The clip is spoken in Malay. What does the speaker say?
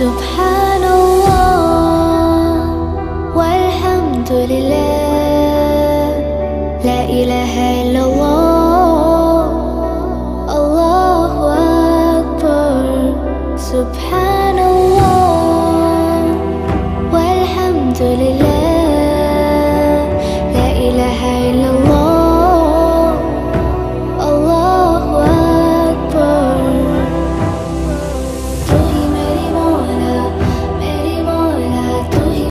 سبحان الله والحمد لله، لا إله إلا الله، الله أكبر. سبحان